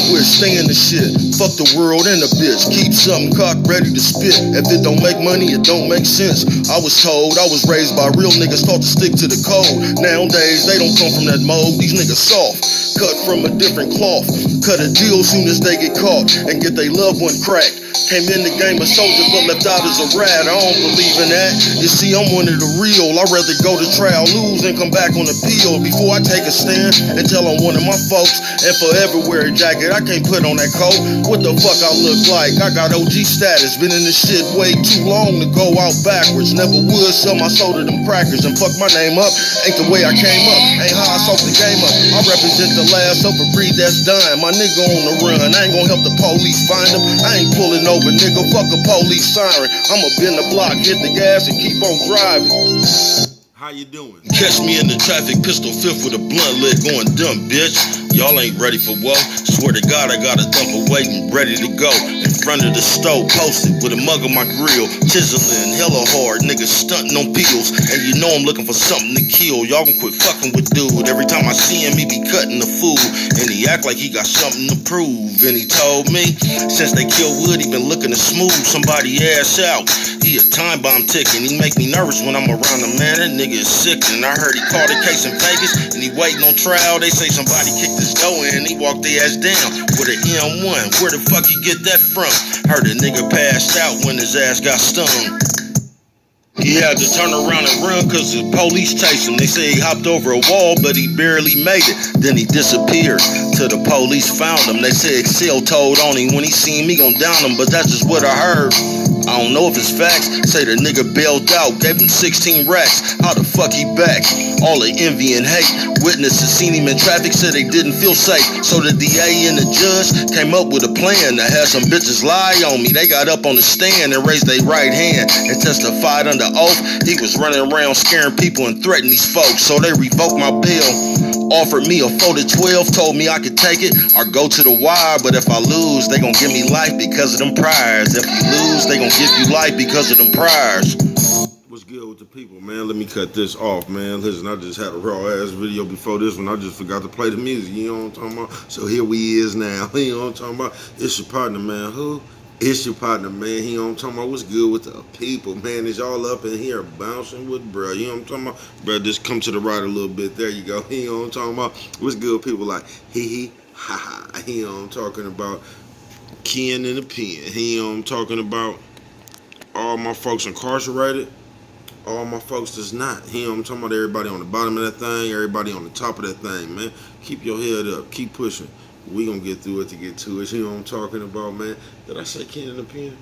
quit, stay in the shit. Fuck the world and the bitch. Keep something cocked, ready to spit. If it don't make money, it don't make sense. I was told, I was raised by real niggas taught to stick to the code. Nowadays, they don't come from that mold. These niggas soft, cut from a different cloth. Cut a deal soon as they get caught and get their loved one cracked. Came in the game a soldier but left out as a rat. I don't believe in that. You see, I'm one of the real. I'd rather go to trial, lose, and come back on the field before I take a stand and tell on one of my folks. And forever wear a jacket, I can't put on that coat. What the fuck I look like? I got OG status, been in this shit way too long to go out backwards. Never would sell my soul to them crackers and fuck my name up. Ain't the way I came up, ain't how I soaked the game up. I represent the last of a breed that's dying. My nigga on the run, I ain't gonna help the police find him. I ain't pulling over, nigga, fuck a police siren. I'ma bend the block, hit the gas, and keep on driving. How you doing? Catch me in the traffic, pistol fifth with a blunt lit going dumb, bitch. Y'all ain't ready for woe. Swear to God, I got a thumper waiting, ready to go. In front of the stove, posted with a mug on my grill. Chiseling, hella hard, niggas stunting on pills. And you know I'm looking for something to kill. Y'all can quit fucking with dude. Every time I see him, he be cutting the fool. And he act like he got something to prove. And he told me, since they killed Wood, he been looking to smooth somebody ass out. He a time bomb ticking. He make me nervous when I'm around him, man. That nigga is sickening. I heard he caught a case in Vegas and he waiting on trial. They say somebody kicked his door in. He walked their ass down with an M1. Where the fuck you get that from? Heard a nigga passed out when his ass got stung. He had to turn around and run cause the police chased him. They say he hopped over a wall but he barely made it. Then he disappeared till the police found him. They say Excel told on him when he seen me gon' down him, but that's just what I heard. I don't know if it's facts. Say the nigga bailed out, gave him 16 racks. How the fuck he back? All the envy and hate. Witnesses seen him in traffic, said they didn't feel safe. So the DA and the judge came up with a plan to have some bitches lie on me. They got up on the stand and raised their right hand and testified under oath. He was running around scaring people and threatening these folks. So they revoked my bail. Offered me a 4 to 12, told me I could take it or go to the wire. But if I lose, they gon' give me life because of them priors. If you lose, they gon' give you life because of them priors. What's good with the people, man? Let me cut this off, man. Listen, I just had a raw ass video before this one. I just forgot to play the music, you know what I'm talking about? So here we is now, you know what I'm talking about? It's your partner, man. Who? It's your partner, man. You know what I'm talking about? What's good with the people, man? Is y'all up in here bouncing with bro? You know what I'm talking about? Bro, just come to the right a little bit. There you go. You know what I'm talking about? What's good with people like hee ha ha? You know what I'm talking about? Ken in the pen. You know what I'm talking about? All my folks incarcerated. All my folks that's not. You know what I'm talking about? Everybody on the bottom of that thing. Everybody on the top of that thing, man. Keep your head up. Keep pushing. We gonna get through it to get to it. You know what I'm talking about, man? Did I say can in the pen?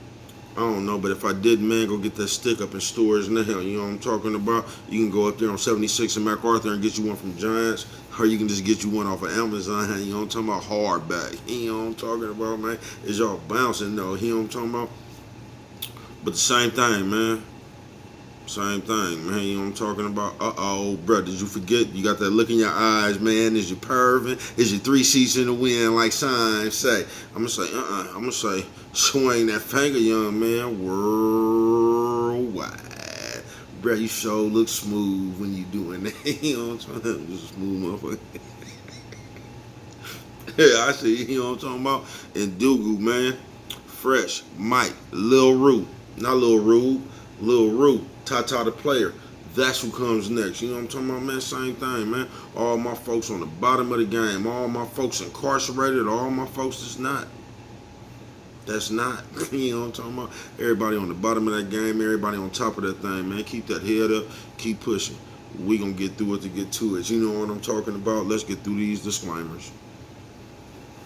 I don't know, but if I didn't, man, go get that stick up in stores now. You know what I'm talking about? You can go up there on 76 in MacArthur and get you one from Giants, or you can just get you one off of Amazon. You know what I'm talking about? Hardback. You know what I'm talking about, man? Is y'all bouncing though? You know what I'm talking about? But the same thing, man. Same thing, man. You know what I'm talking about? Uh-oh, bro, did you forget? You got that look in your eyes, man. Is you perving? Is you 3 seats in the wind, like signs say? I'm going to say, I'm going to say, swing that finger, young man, worldwide. Bro, you sure look smooth when you doing that. You know what I'm talking about? Just a smooth motherfucker. Yeah, I see, you know what I'm talking about? And Dugu, man. Fresh, Mike, Lil Rue. Not Lil Rue, Lil Rue. Tata the player, that's who comes next. You know what I'm talking about, man? Same thing, man. All my folks on the bottom of the game, all my folks incarcerated, all my folks that's not. That's not. You know what I'm talking about? Everybody on the bottom of that game, everybody on top of that thing, man. Keep that head up, keep pushing. We gonna get through it to get to it. You know what I'm talking about? Let's get through these disclaimers.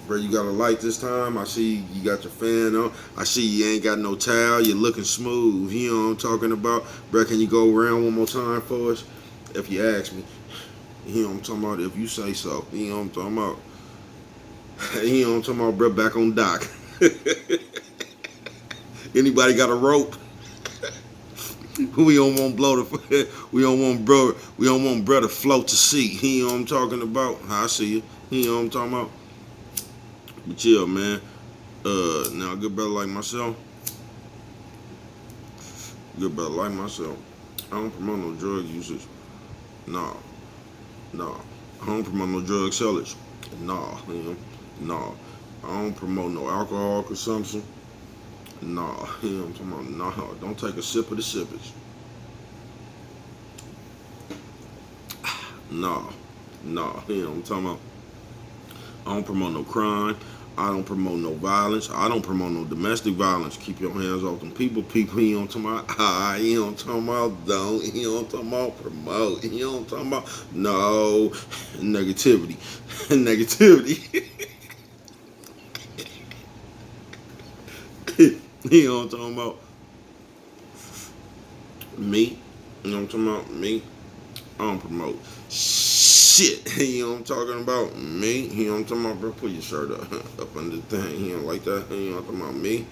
Bro, you got a light this time. I see you got your fan on. I see you ain't got no towel. You're looking smooth. You know what I'm talking about? Bro, can you go around one more time for us? If you ask me. You know what I'm talking about? If you say so. You know what I'm talking about? You know what I'm talking about, bro? Back on dock. Anybody got a rope? We don't want we don't want bro to float to sea. You know what I'm talking about? I see you. You know what I'm talking about? But chill, man. Now a good brother like myself. I don't promote no drug usage. Nah. I don't promote no drug sellers. Nah. I don't promote no alcohol consumption. Nah, you know what I'm talking about? Nah, don't take a sip of the sippage. Nah, nah, you know what I'm talking about? I don't promote no crime. I don't promote no violence. I don't promote no domestic violence. Keep your hands off them people. People, you know what I'm talking about? You know what I'm talking about? Don't, you know what I'm talking about? Promote. You know what I'm talking about? No. Negativity. Negativity. You know what I'm talking about? Me. You know what I'm talking about? Me. I don't promote shit. You know what I'm talking about? Me. You know what I'm talking about, bro? Put your shirt up under the thing. You know, like that. You know what I'm talking about? Me.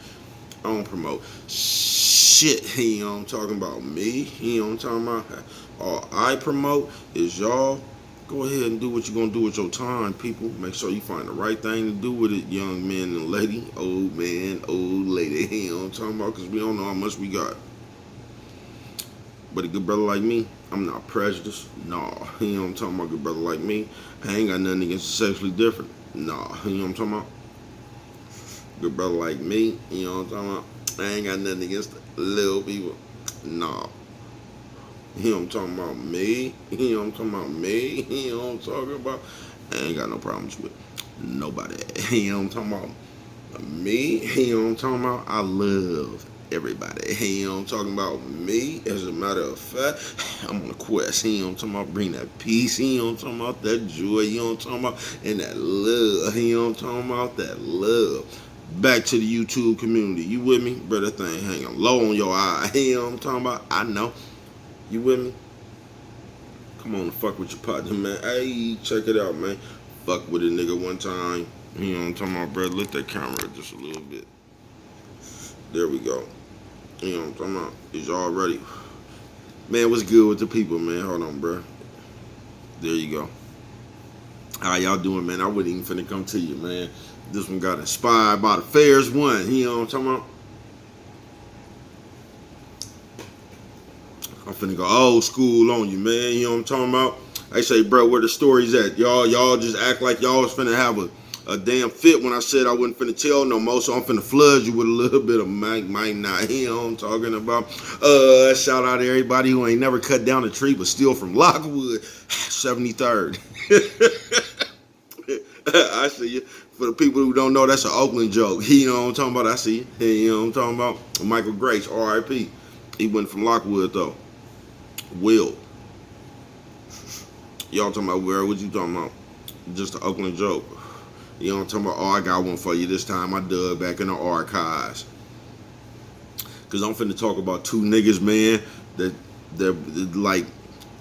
I don't promote shit. You know what I'm talking about? Me. You know what I'm talking about? All I promote is y'all go ahead and do what you're going to do with your time, people. Make sure you find the right thing to do with it, young man and lady. Old man, old lady. You know what I'm talking about? Because we don't know how much we got. But a good brother like me, I'm not prejudiced. Nah. You know what I'm talking about? Good brother like me, I ain't got nothing against the sexually different. Nah. You know what I'm talking about? Good brother like me, you know what I'm talking about? I ain't got nothing against the little people. Nah. You know what I'm talking about? Me. You know what I'm talking about? Me. You know what I'm talking about? I ain't got no problems with nobody. You know what I'm talking about? Me. You know what I'm talking about? I love everybody. You know what I'm talking about? Me. As a matter of fact, I'm on a quest. You know what I'm talking about? Bring that peace. You know what I'm talking about? That joy. You know what I'm talking about? And that love. You know what I'm talking about? That love. Back to the YouTube community. You with me? Bro, that thing hanging low on your eye. You know what I'm talking about? I know. You with me? Come on and fuck with your partner, man. Hey, check it out, man. Fuck with a nigga one time. You know what I'm talking about, bro? Lift that camera just a little bit. There we go. You know what I'm talking about? Is y'all ready? Man, what's good with the people, man? Hold on, bro. There you go. How y'all doing, man? I wasn't even finna come to you, man. This one got inspired by the Fairs one. You know what I'm talking about? I'm finna go old school on you, man. You know what I'm talking about? I say, bro, where the stories at? Y'all just act like y'all was finna have a damn fit when I said I wasn't finna tell no more. So I'm finna flood you with a little bit of might not. You know what I'm talking about? Shout out to everybody who ain't never cut down a tree but still from Lockwood, 73rd. I see you. For the people who don't know, that's an Oakland joke. You know what I'm talking about? I see you. You know what I'm talking about? Michael Grace, R.I.P. He went from Lockwood though. Will. Y'all talking about where? What you talking about? Just an Oakland joke. You know what I'm talking about? Oh, I got one for you this time. I dug back in the archives. Because I'm finna talk about two niggas, man, that like,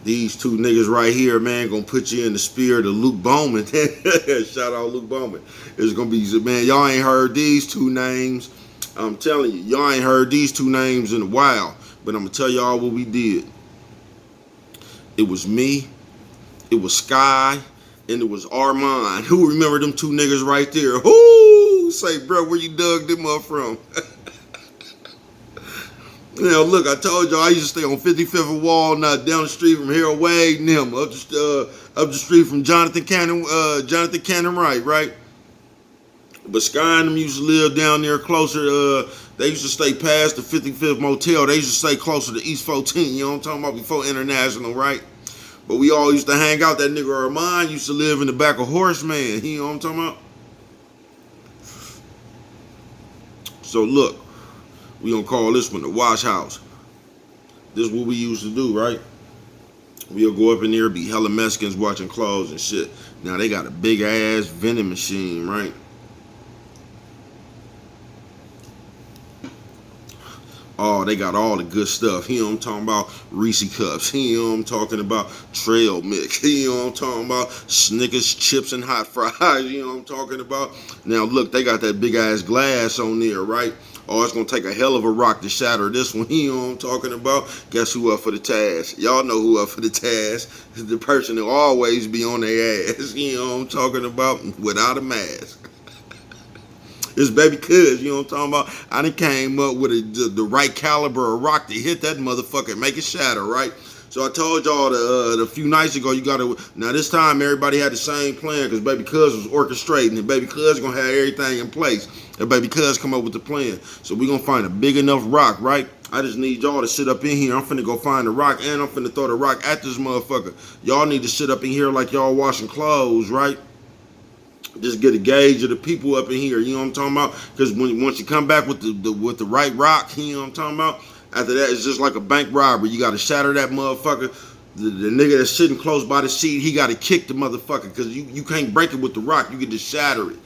these two niggas right here, man, gonna put you in the spirit of Luke Bowman. Shout out Luke Bowman. It's gonna be, man, y'all ain't heard these two names. I'm telling you, y'all ain't heard these two names in a while. But I'm gonna tell y'all what we did. It was me, it was Sky, and it was Armon. Who remember them two niggas right there? Whoo! Say, bro, where you dug them up from? Now, look, I told y'all I used to stay on 55th and Walnut, down the street from Harold Wade and them, up the street from Jonathan Cannon Wright, right? But Sky and them used to live down there closer. They used to stay past the 55th Motel. They used to stay closer to East 14. You know what I'm talking about? Before International, right? But we all used to hang out. That nigga Armand used to live in the back of Horseman. You know what I'm talking about? So look, we gonna call this one the wash house. This is what we used to do, right? We'll go up in there, be hella Mexicans watching clothes and shit. Now they got a big ass vending machine, right? Oh, they got all the good stuff. You know what I'm talking about? Reese cups. You know what I'm talking about? Trail mix. You know what I'm talking about? Snickers, chips, and hot fries. You know what I'm talking about? Now look, they got that big ass glass on there, right? Oh, it's gonna take a hell of a rock to shatter this one. You know what I'm talking about? Guess who up for the task? Y'all know who up for the task. The person who always be on their ass. You know what I'm talking about? Without a mask. It's baby cuz, you know what I'm talking about? I done came up with the right caliber of rock to hit that motherfucker and make it shatter, right? So I told y'all the few nights ago, you gotta, now this time everybody had the same plan, because baby cuz was orchestrating, and baby cuz gonna have everything in place, and baby cuz come up with the plan. So we gonna find a big enough rock, right? I just need y'all to sit up in here. I'm finna go find the rock, and I'm finna throw the rock at this motherfucker. Y'all need to sit up in here like y'all washing clothes, right? Just get a gauge of the people up in here, you know what I'm talking about? Because once you come back with the right rock, you know what I'm talking about? After that, it's just like a bank robbery. You got to shatter that motherfucker. The nigga that's sitting close by the seat, he got to kick the motherfucker, because you can't break it with the rock. You can just shatter it.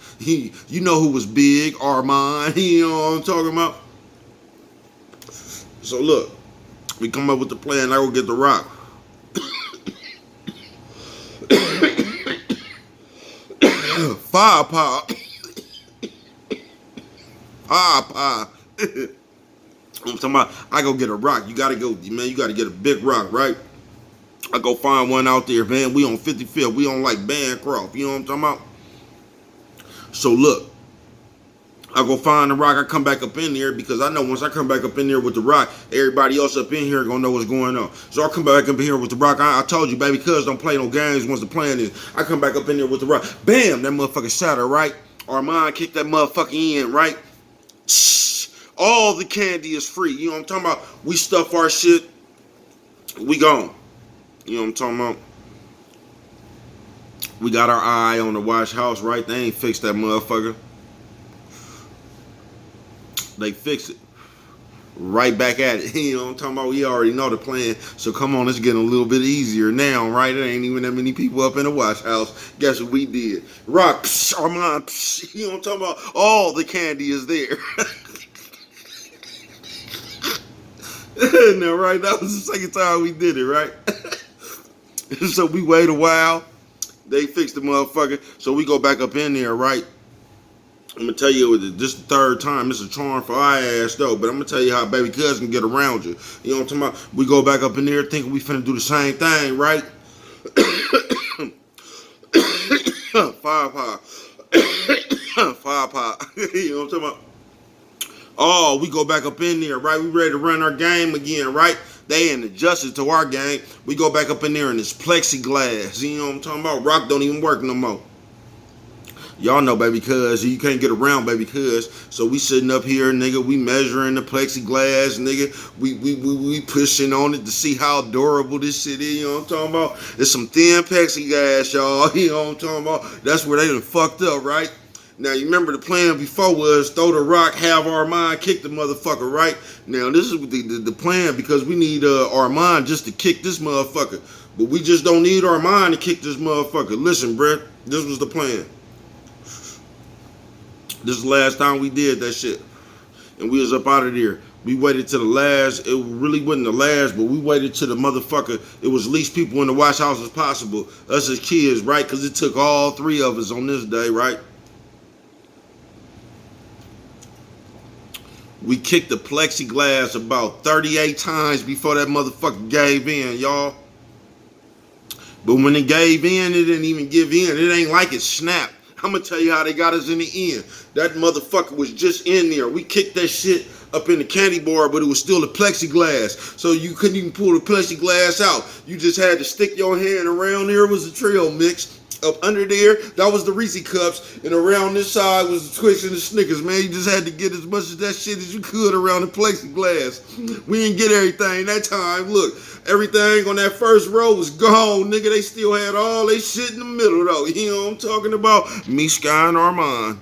You know who was big, Armon, you know what I'm talking about? So look, we come up with the plan. I go get the rock. Fire pop. Fire pop. I'm talking about, I go get a rock. You gotta go, man, you gotta get a big rock, right? I go find one out there, man. We on 55th. We on like Bancroft. You know what I'm talking about? So look, I go find the rock. I come back up in there, because I know once I come back up in there with the rock, everybody else up in here gonna know what's going on. So I come back up in here with the rock. I told you, baby, cuz don't play no games once the plan is. I come back up in there with the rock. Bam, that motherfucker shatter, right? Armon kick that motherfucker in, right? All the candy is free. You know what I'm talking about? We stuff our shit. We gone. You know what I'm talking about? We got our eye on the wash house, right? They ain't fixed that motherfucker. They fix it. Right back at it. You know what I'm talking about? We already know the plan. So come on, it's getting a little bit easier now, right? There ain't even that many people up in the wash house. Guess what we did? Rock, psh, Armon, psh, you know what I'm talking about? All the candy is there. Now, right? That was the second time we did it, right? So we wait a while. They fixed the motherfucker. So we go back up in there, right? I'm gonna tell you, this the third time. It's a charm for our ass though, but I'm gonna tell you how baby cuz can get around you. You know what I'm talking about? We go back up in there thinking we finna do the same thing, right? Fire pop. Fire pop. You know what I'm talking about? Oh, we go back up in there, right? We ready to run our game again, right? They ain't adjusted to our game. We go back up in there in this plexiglass. You know what I'm talking about? Rock don't even work no more. Y'all know, baby cuz, you can't get around baby cuz. So we sitting up here, nigga, we measuring the plexiglass, nigga. We pushing on it to see how durable this shit is, you know what I'm talking about? It's some thin plexiglass, y'all, you know what I'm talking about? That's where they done fucked up, right? Now, you remember the plan before was throw the rock, have Armon kick the motherfucker, right? Now, this is the plan, because we need Armon just to kick this motherfucker. But we just don't need Armon to kick this motherfucker. Listen, bruh, this was the plan. This is the last time we did that shit. And we was up out of there. We waited to the last. It really wasn't the last, but we waited to the motherfucker. It was least people in the wash house as possible. Us as kids, right? Because it took all three of us on this day, right? We kicked the plexiglass about 38 times before that motherfucker gave in, y'all. But when it gave in, it didn't even give in. It ain't like it snapped. I'm going to tell you how they got us in the end. That motherfucker was just in there. We kicked that shit up in the candy bar, but it was still a plexiglass. So you couldn't even pull the plexiglass out. You just had to stick your hand around there. It was a trail mix. Up under there, that was the Reese cups, and around this side was the Twix and the Snickers, man. You just had to get as much of that shit as you could around the plexiglass. We didn't get everything that time. Look, everything on that first row was gone, nigga. They still had all they shit in the middle, though. You know what I'm talking about? Me, Sky and Armon.